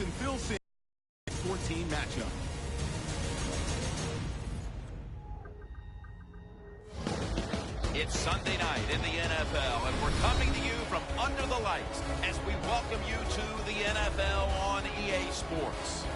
Sports and Phil Sims 14 matchup. It's Sunday night in the NFL, and we're coming to you from under the lights as we welcome you to the NFL on EA Sports.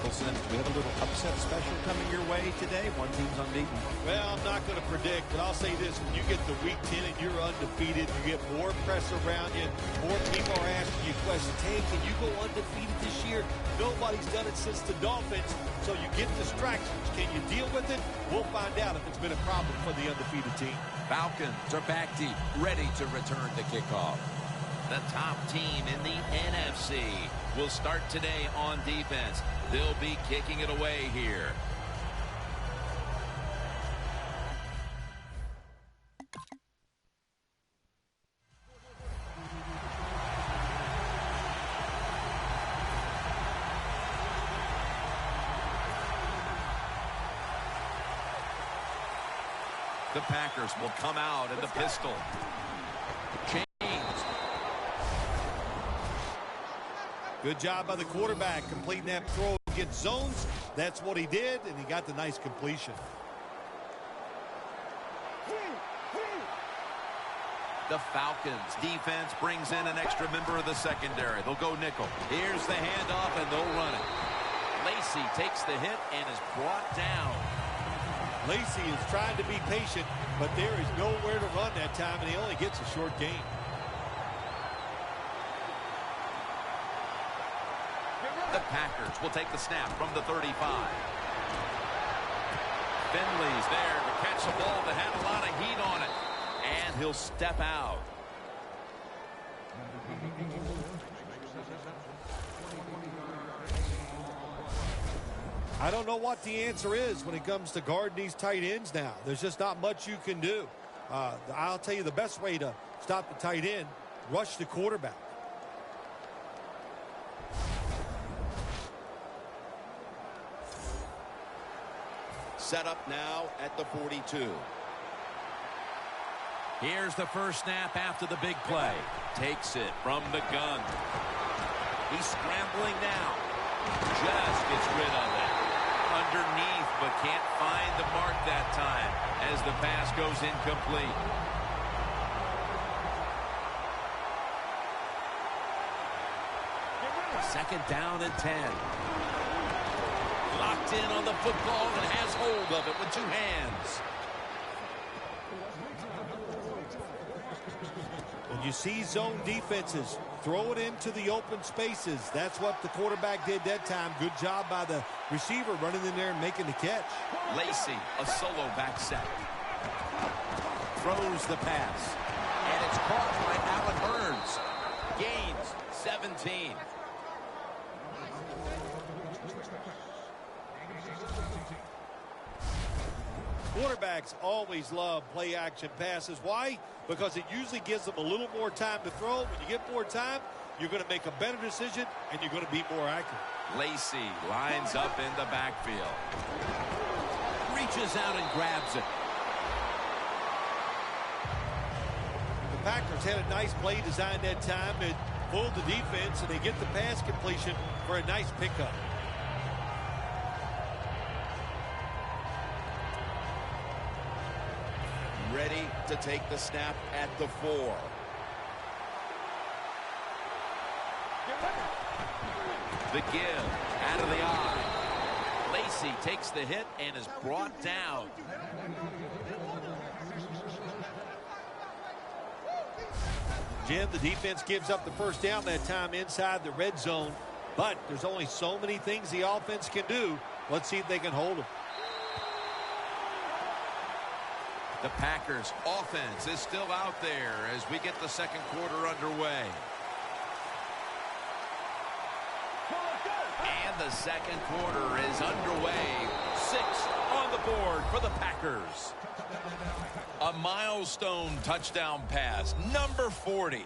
Wilson, we have a little upset special coming your way today. One team's unbeaten. Well, I'm not going to predict, but I'll say this. When you get to week 10 and you're undefeated, you get more press around you. More people are asking you questions. Hey, can you go undefeated this year? Nobody's done it since the Dolphins. So you get distractions. Can you deal with it? We'll find out if it's been a problem for the undefeated team. Falcons are back deep, ready to return the kickoff. The top team in the NFC will start today on defense. They'll be kicking it away here. The Packers will come out in the pistol. Good job by the quarterback completing that throw against zones. That's what he did, and he got the nice completion. The Falcons defense brings in an extra member of the secondary. They'll go nickel. Here's the handoff, and they'll run it. Lacey takes the hit and is brought down. Lacey is trying to be patient, but there is nowhere to run that time, and he only gets a short gain. The Packers will take the snap from the 35. Finley's there to catch the ball that had a lot of heat on it. And he'll step out. I don't know what the answer is when it comes to guarding these tight ends now. There's just not much you can do. I'll tell you the best way to stop the tight end, rush the quarterback. Set up now at the 42. Here's the first snap after the big play. Takes it from the gun. He's scrambling now. Just gets rid of it. Underneath, but can't find the mark that time as the pass goes incomplete. Second down and 10. Locked in on the football and has hold of it with two hands. When you see zone defenses, throw it into the open spaces. That's what the quarterback did that time. Good job by the receiver running in there and making the catch. Lacey, a solo back set. Throws the pass. And it's caught by Allen Burns. Gains 17. Quarterbacks always love play-action passes. Why? Because it usually gives them a little more time to throw. When you get more time, you're going to make a better decision, and you're going to be more accurate. Lacey lines up in the backfield. Reaches out and grabs it. The Packers had a nice play design that time. It fooled the defense, and they get the pass completion for a nice pickup. Ready to take the snap at the 4. The give out of the eye. Lacey takes the hit and is brought down. Jim, the defense gives up the first down that time inside the red zone, but there's only so many things the offense can do. Let's see if they can hold them. The Packers offense is still out there as we get the second quarter underway. And the second quarter is underway. 6 on the board for the Packers. A milestone touchdown pass, number 40.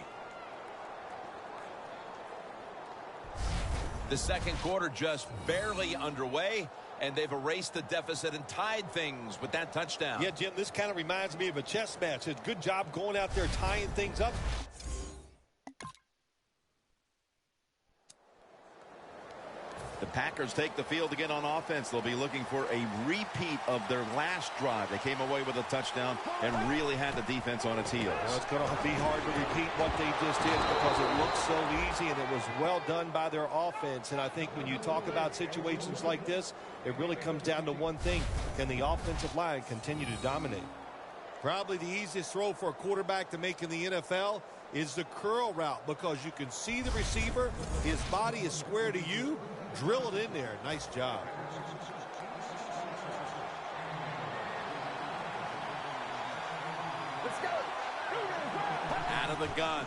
The second quarter just barely underway, and they've erased the deficit and tied things with that touchdown. Yeah, Jim, this kind of reminds me of a chess match. It's a good job going out there tying things up. The Packers take the field again on offense. They'll be looking for a repeat of their last drive. They came away with a touchdown and really had the defense on its heels. Well, it's going to be hard to repeat what they just did because it looked so easy and it was well done by their offense. And I think when you talk about situations like this, it really comes down to one thing. Can the offensive line continue to dominate? Probably the easiest throw for a quarterback to make in the NFL is the curl route because you can see the receiver. His body is square to you. Drill it in there. Nice job. Let's go. Out of the gun.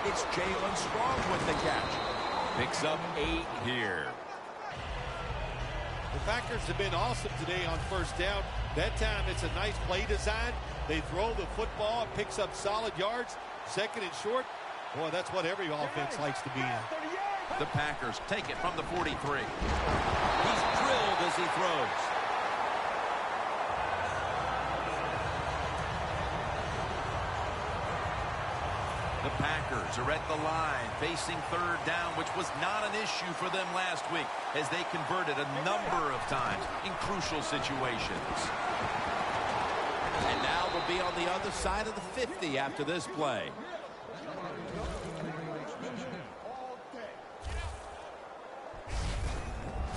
It's Jalen Strong with the catch. Picks up 8 here. The Packers have been awesome today on first down. That time it's a nice play design. They throw the football. It picks up solid yards. Second and short. Boy, that's what every offense likes to be in. The Packers take it from the 43. He's drilled as he throws. The Packers are at the line facing third down, which was not an issue for them last week as they converted a number of times in crucial situations. And now they'll be on the other side of the 50 after this play.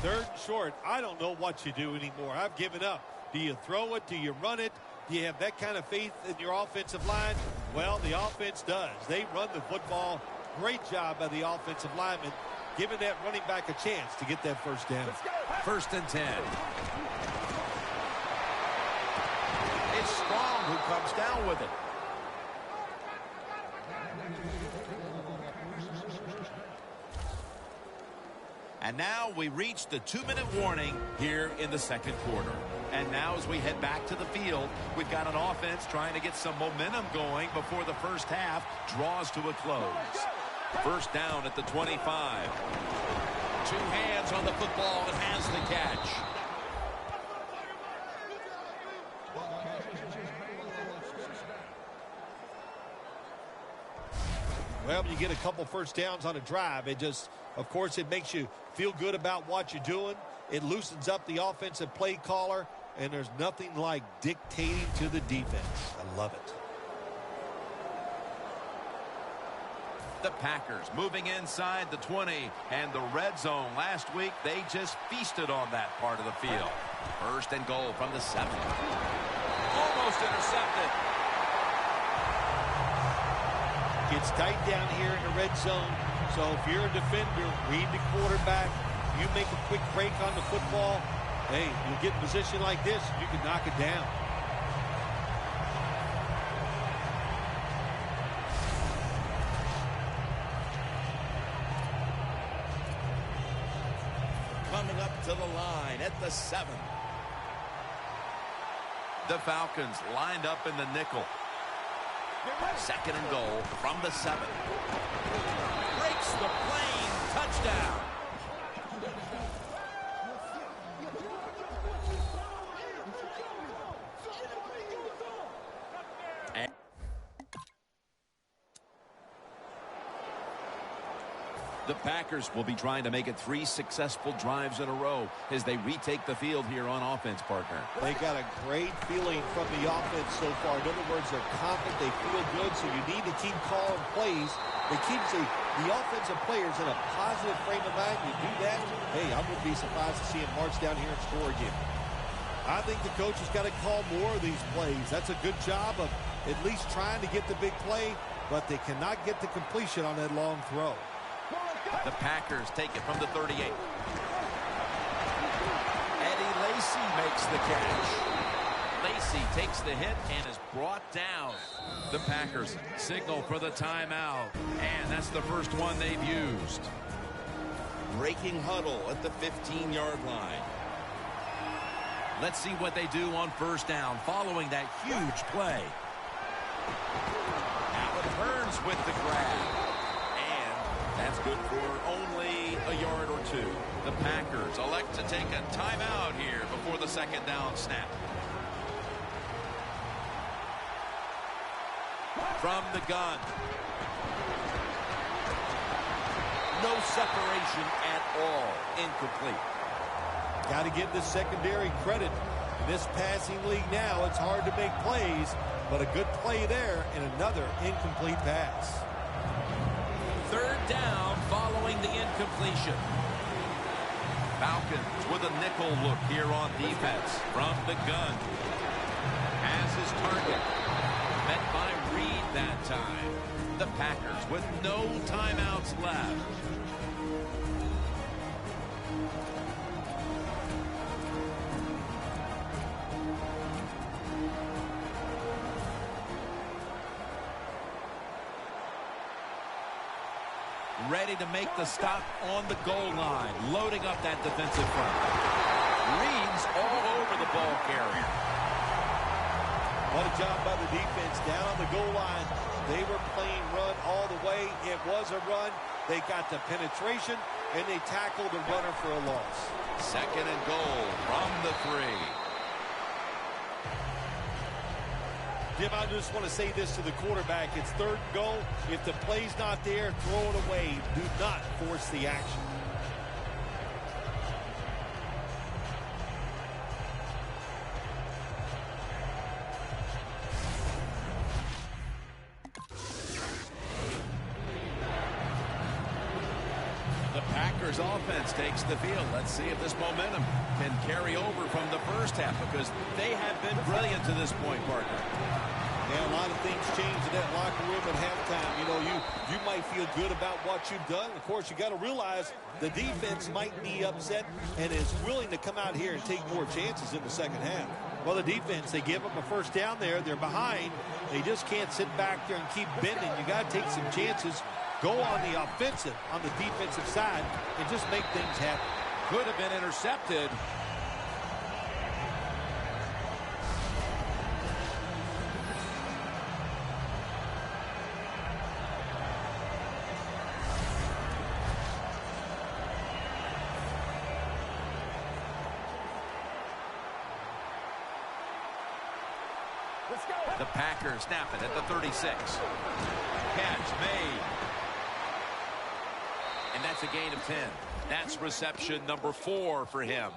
Third and short. I don't know what you do anymore. I've given up. Do you throw it? Do you run it? Do you have that kind of faith in your offensive line? Well, the offense does. They run the football. Great job by the offensive lineman, giving that running back a chance to get that first down. First and 10. It's Strong who comes down with it. And now we reach the 2-minute warning here in the second quarter. And now as we head back to the field, we've got an offense trying to get some momentum going before the first half draws to a close. First down at the 25. 2 hands on the football and has the catch. Well, when you get a couple first downs on a drive, it just, of course, it makes you feel good about what you're doing. It loosens up the offensive play caller, and there's nothing like dictating to the defense. I love it. The Packers moving inside the 20 and the red zone. Last week, they just feasted on that part of the field. First and goal from the 7. Almost intercepted. Gets tight down here in the red zone. So if you're a defender, read the quarterback. You make a quick break on the football. Hey, you get in a position like this, you can knock it down. Coming up to the line at the 7. The Falcons lined up in the nickel. Second and goal from the 7. Breaks the plane. Touchdown. The Packers will be trying to make it 3 successful drives in a row as they retake the field here on offense, partner. They got a great feeling from the offense so far. In other words, they're confident, they feel good, so you need to keep calling plays. It keeps the offensive players in a positive frame of mind. You do that, hey, I wouldn't be surprised to see him march down here and score again. I think the coach has got to call more of these plays. That's a good job of at least trying to get the big play, but they cannot get the completion on that long throw. The Packers take it from the 38. Eddie Lacy makes the catch. Lacy takes the hit and is brought down. The Packers signal for the timeout, and that's the first one they've used. Breaking huddle at the 15-yard line. Let's see what they do on first down following that huge play. Allen Hurns with the grab. That's good for only a yard or 2. The Packers elect to take a timeout here before the second down snap. From the gun. No separation at all. Incomplete. Got to give the secondary credit. In this passing league now, it's hard to make plays, but a good play there and another incomplete pass. Third down following the incompletion. Falcons with a nickel look here on defense from the gun. Has his target. Met by Reed that time. The Packers with no timeouts left. Ready to make the stop on the goal line. Loading up that defensive front. Reed's all over the ball carrier. What a job by the defense down on the goal line. They were playing run all the way. It was a run. They got the penetration, and they tackled the runner for a loss. Second and goal from the 3. Jim, I just want to say this to the quarterback. It's third and goal. If the play's not there, throw it away. Do not force the action. The Packers offense takes the field. Let's see if this momentum can carry over from the first half, because they have been brilliant to this point, partner. Yeah, a lot of things changed in that locker room at halftime. You know, you might feel good about what you've done. Of course, you got to realize the defense might be upset and is willing to come out here and take more chances in the second half. Well, the defense, they give up a first down there. They're behind. They just can't sit back there and keep bending. You got to take some chances. Go on the offensive, on the defensive side, and just make things happen. Could have been intercepted. The Packers snap it at the 36. Catch made. And that's a gain of 10. That's reception number 4 for him.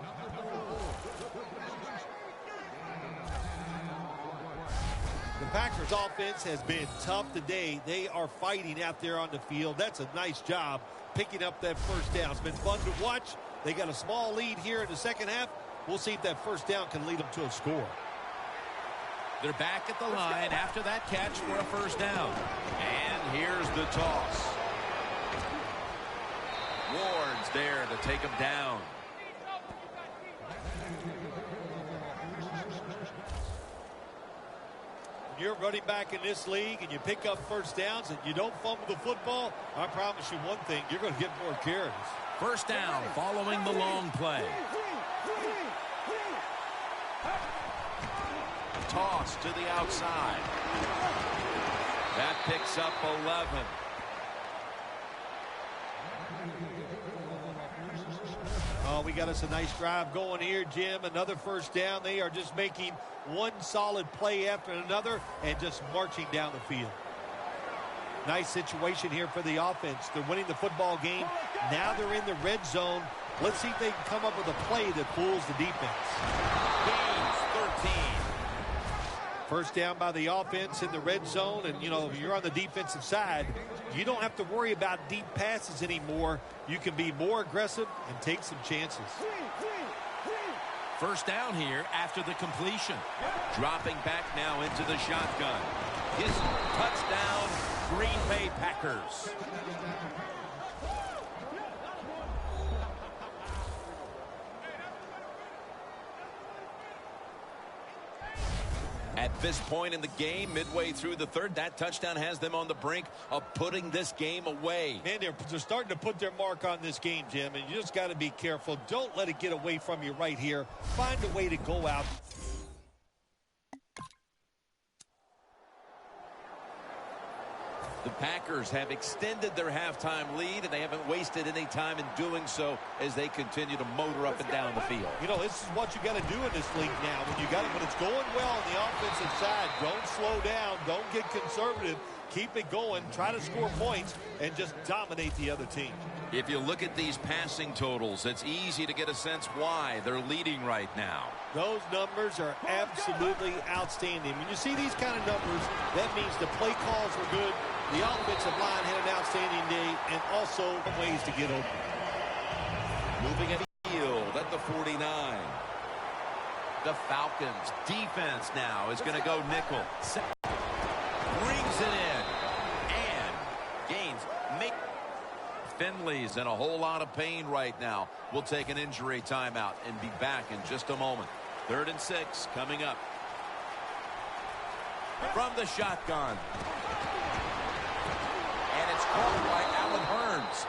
The Packers offense has been tough today. They are fighting out there on the field. That's a nice job picking up that first down. It's been fun to watch. They got a small lead here in the second half. We'll see if that first down can lead them to a score. They're back at the line after that catch for a first down. And here's the toss. Ward's there to take him down. You're running back in this league and you pick up first downs and you don't fumble the football, I promise you one thing, you're going to get more carries. First down following the long play. Toss to the outside. That picks up 11. Oh, we got us a nice drive going here, Jim. Another first down. They are just making one solid play after another and just marching down the field. Nice situation here for the offense. They're winning the football game. Now they're in the red zone. Let's see if they can come up with a play that fools the defense. Gains 13. First down by the offense in the red zone. And, you know, if you're on the defensive side, you don't have to worry about deep passes anymore. You can be more aggressive and take some chances. First down here after the completion. Dropping back now into the shotgun. His touchdown, Green Bay Packers. At this point in the game, midway through the third, that touchdown has them on the brink of putting this game away. Man, they're starting to put their mark on this game, Jim, and you just got to be careful. Don't let it get away from you right here. Find a way to go out. The Packers have extended their halftime lead, and they haven't wasted any time in doing so as they continue to motor up and down the field. You know, this is what you got to do in this league now. When it's going well on the offensive side, don't slow down. Don't get conservative. Keep it going. Try to score points and just dominate the other team. If you look at these passing totals, it's easy to get a sense why they're leading right now. Those numbers are absolutely outstanding. When you see these kind of numbers, that means the play calls were good. The offensive line had an outstanding day, and also ways to get open. Moving at the field at the 49. The Falcons defense now is going to go nickel. Brings it in. And gains. Finley's in a whole lot of pain right now. We'll take an injury timeout and be back in just a moment. 3rd and 6 coming up. From the shotgun. And it's caught by Allen Hurns.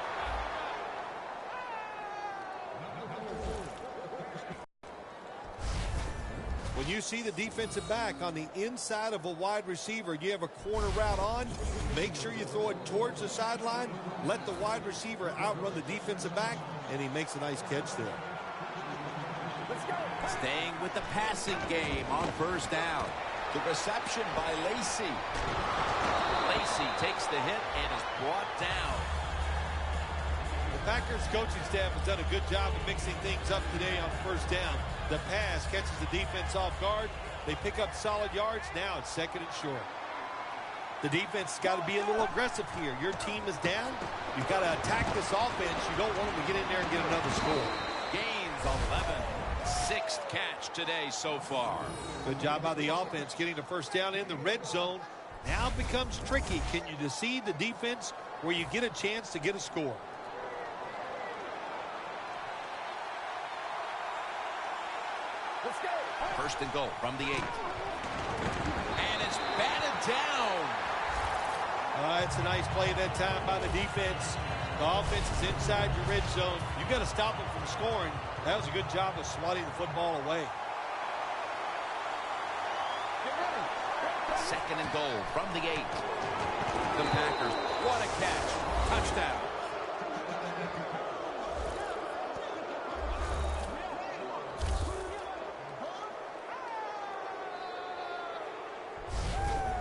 When you see the defensive back on the inside of a wide receiver, you have a corner route on, make sure you throw it towards the sideline, let the wide receiver outrun the defensive back, and he makes a nice catch there. Staying with the passing game on 1st down. The reception by Lacy. Lacy takes the hit and is brought down. The Packers coaching staff has done a good job of mixing things up today on 1st down. The pass catches the defense off guard. They pick up solid yards. Now it's 2nd and short. The defense has got to be a little aggressive here. Your team is down. You've got to attack this offense. You don't want them to get in there and get another score. Gains 11. 6th catch today so far. Good job by the offense getting the 1st down in the red zone. Now it becomes tricky. Can you deceive the defense where you get a chance to get a score? Let's go. 1st and goal from the 8. And it's batted down. It's a nice play that time by the defense. The offense is inside your red zone. You've got to stop them from scoring. That was a good job of swatting the football away. 2nd and goal from the 8. The Packers, what a catch. Touchdown.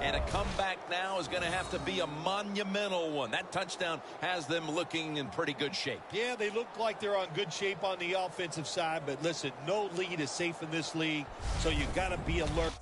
And a comeback now is going to have to be a monumental one. That touchdown has them looking in pretty good shape. Yeah, they look like they're on good shape on the offensive side, but listen, no lead is safe in this league, so you've got to be alert.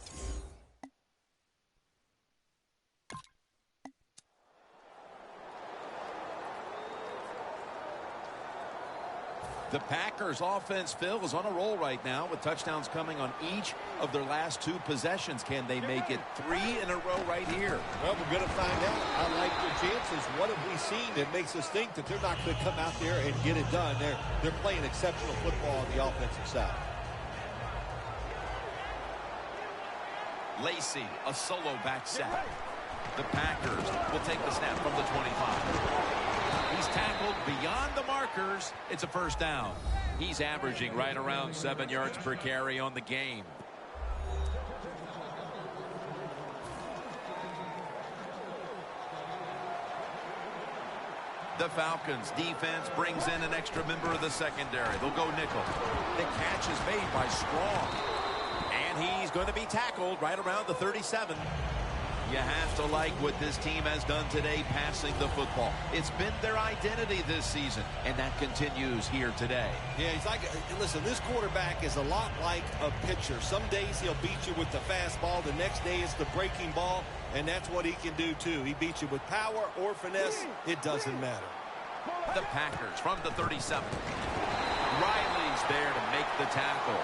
The Packers offense, Phil, is on a roll right now with touchdowns coming on each of their last 2 possessions. Can they make it 3 in a row right here? Well, we're going to find out. I like their chances. What have we seen that makes us think that they're not going to come out there and get it done? They're playing exceptional football on the offensive side. Lacy, a solo back sack. The Packers will take the snap from the 25. He's tackled beyond the markers. It's a 1st down. He's averaging right around 7 yards per carry on the game. The Falcons defense brings in an extra member of the secondary. They'll go nickel. The catch is made by Strong. And he's going to be tackled right around the 37. You have to like what this team has done today passing the football. It's been their identity this season, and that continues here today. Yeah, he's like, listen, this quarterback is a lot like a pitcher. Some days he'll beat you with the fastball. The next day it's the breaking ball, and that's what he can do too. He beats you with power or finesse. It doesn't matter. The Packers from the 37. Riley's there to make the tackle.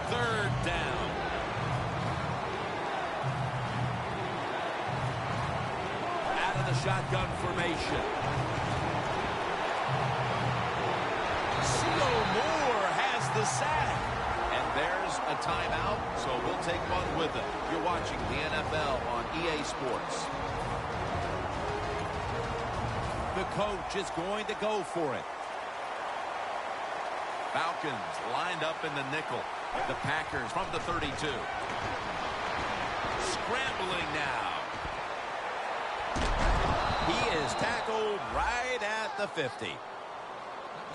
3rd down. The shotgun formation. C.O. Moore has the sack. And there's a timeout, so we'll take one with it. You're watching the NFL on EA Sports. The coach is going to go for it. Falcons lined up in the nickel. The Packers from the 32. scrambling now. He is tackled right at the 50.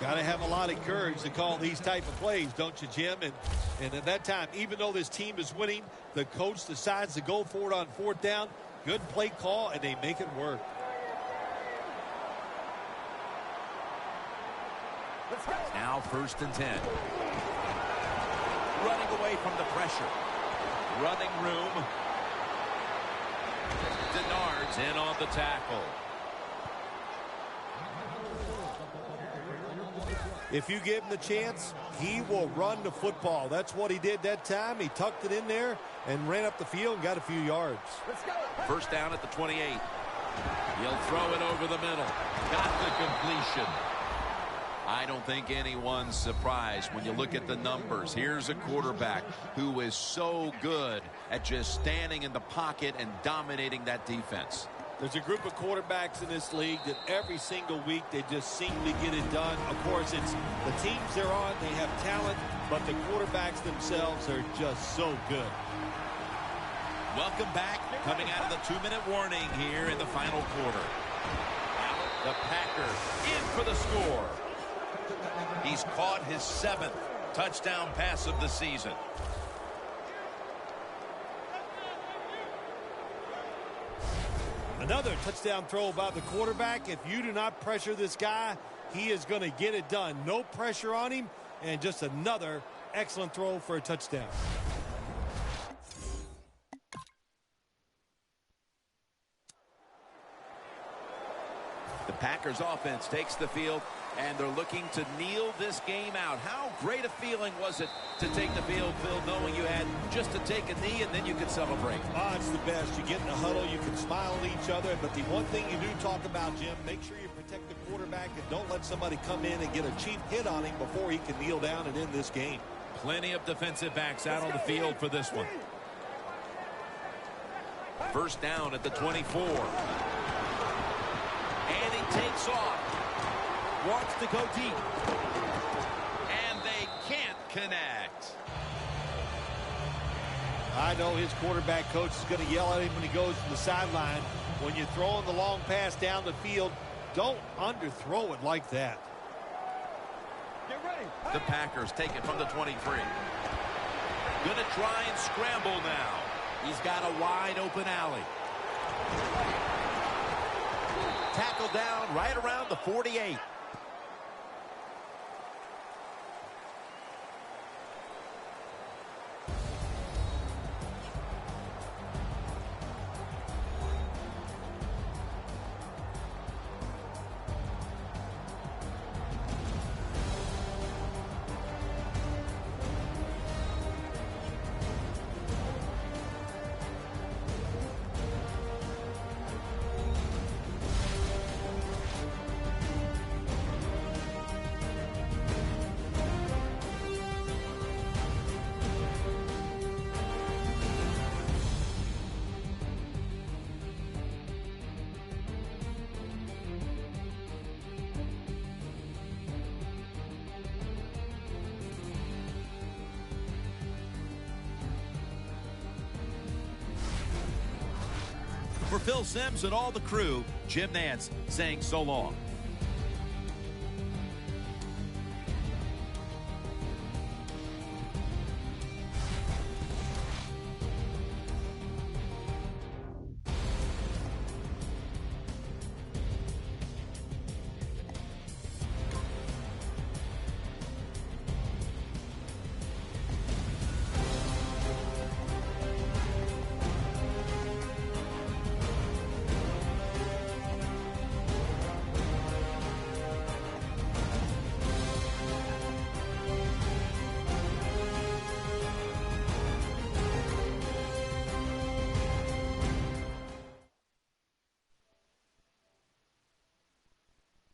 Got to have a lot of courage to call these type of plays, don't you, Jim? And at that time, even though this team is winning, the coach decides to go for it on 4th down. Good play call, and they make it work. Now 1st and 10. Running away from the pressure. Running room. Denard's in on the tackle. If you give him the chance, he will run the football. That's what he did that time. He tucked it in there and ran up the field and got a few yards. 1st down at the 28. He'll throw it over the middle. Got the completion. I don't think anyone's surprised when you look at the numbers. Here's a quarterback who is so good at just standing in the pocket and dominating that defense. There's a group of quarterbacks in this league that every single week they just seem to get it done. Of course, it's the teams they're on. They have talent, but the quarterbacks themselves are just so good. Welcome back. Coming out of the 2-minute warning here in the final quarter. The Packers in for the score. He's caught his 7th touchdown pass of the season. Another touchdown throw by the quarterback. If you do not pressure this guy, he is going to get it done. No pressure on him, and just another excellent throw for a touchdown. The Packers offense takes the field, and they're looking to kneel this game out. How great a feeling was it to take the field, Phil, knowing you had just to take a knee and then you could celebrate? Oh, it's the best. You get in the huddle, you can smile at each other, but the one thing you do talk about, Jim, make sure you protect the quarterback and don't let somebody come in and get a cheap hit on him before he can kneel down and end this game. Plenty of defensive backs out on the field for this one. 1st down at the 24. And he takes off. Wants to go deep. And they can't connect. I know his quarterback coach is going to yell at him when he goes to the sideline. When you're throwing the long pass down the field, don't underthrow it like that. Get ready. The Packers take it from the 23. Gonna try and scramble now. He's got a wide open alley. Tackled down right around the 48. For Phil Simms and all the crew, Jim Nantz saying so long.